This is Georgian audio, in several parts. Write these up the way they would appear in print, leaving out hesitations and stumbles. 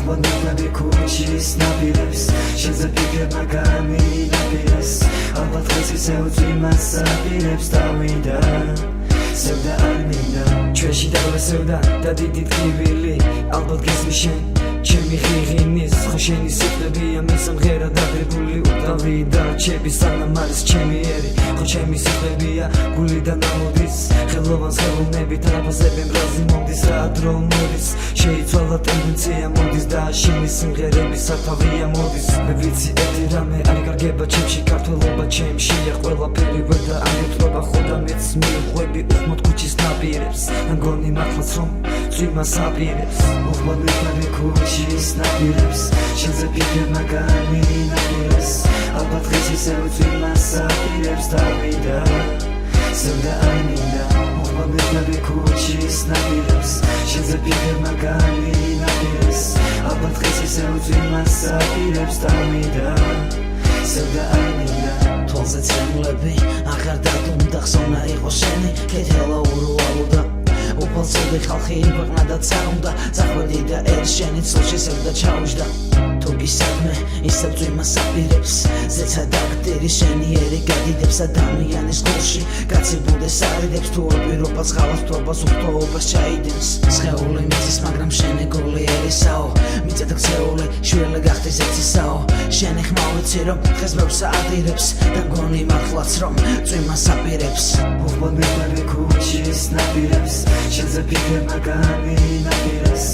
მოყვანილები ქუჩის ნაპირებს შენზე ფიქრებმა გამინაპირეს ალბათ დღეს ისე უძვიმას საპირებს დავიდა სევდა არ მინდა ჩვენში დაგვესევდა და დიდი ტკივილი ალბათ გესმის შენ ჩემი ღიღინის ხო შენი სიტყვებია მისამღერა დაგრებული უტავი და რჩები სანამ არის ჩემი ერი ხო ჩემი სიტყვებია გულიდან ამოდის ხელოვანს ხელოვნებით არაფასები მრაზი მომდის რა დრო მოდის შეიცვალა ტენდენცია მოდის და შენი სიმღერების სათავია მოდის მე ვიცი ერთი რამე არ იკარგება ჩემში ქართველობა ჩემშია ყველაფერი ვერ და ამეთრობა ხო და მეც მიუყვები უხმოდ ქუჩის ნაპირებს მგონი მართლაც რომ წვიმას აპირებს უხმოდ ქუჩის ნაპირებს შენზე ფიქრებმა გამინაპირეს ალბათ დღეს ისე უძვიმას საპირებს დავიდა სევდა არ მინდა უხმოდ ქუჩის ნაპირებს შენზე ფიქრებმა გამინაპირეს ალბათ დღეს ისე უძვიმას საპირებს დავიდა სევდა არ მინდა თვალზე ცემლები აღარ დადუმდა ხსოვნა იყო შენი კეთილა ურუალოდა უფალსოდი ხალხი იყვნა და წაუნდა წახვედი და ერთ შენი ცოლში სევდა ჩაუჯდა თუ გისადმე ისევ წვიმას აპირებს ზეცა დაგდერი შენი ერი გადიდებს ადამიანის გულში კაცი ბუდეს არიდებს თუ ორ პირობას ღალატობას უხტოობას ჩაიდენს სხეული მიწის მაგრამ შენი გული ერისაო მიწად ქცეული შვილი გახდეს ეცისაო შენი ხმა ვიცი რომ დღეს ბევრს აადირებს და გონი მართლაც რომ წვიმას აპირებს უხმოდ ქუჩის ნაპირებს შენზე ფიქრებმა გამინაპირეს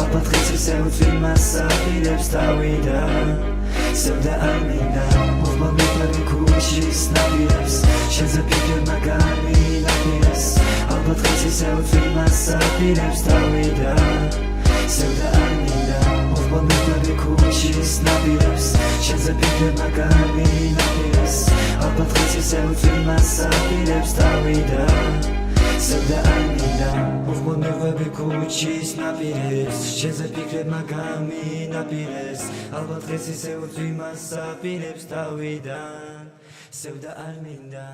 ალბათ დღეს ისე უძვიმას საპირებს დავიდა სევდა არ მინდა უხმოდ ქუჩის ნაპირებს შენზე ფიქრებმა გამინაპირეს ალბათ დღეს ისე უძვიმას საპირებს დავიდა სევდა არ მინდა უხმოდ ქუჩის ნაპირებს შენზე ფიქრებმა გამინაპირეს ალბათ დღეს ისე უძვიმას საპირებს დავიდა სევდა არ მინდა უხმოდ ქუჩის ნაპირებს შენზე ფიქრებმა გამინაპირეს ალბათ დღეს ისე უძვიმას საპირებს დავიდა სევდა არ მინდა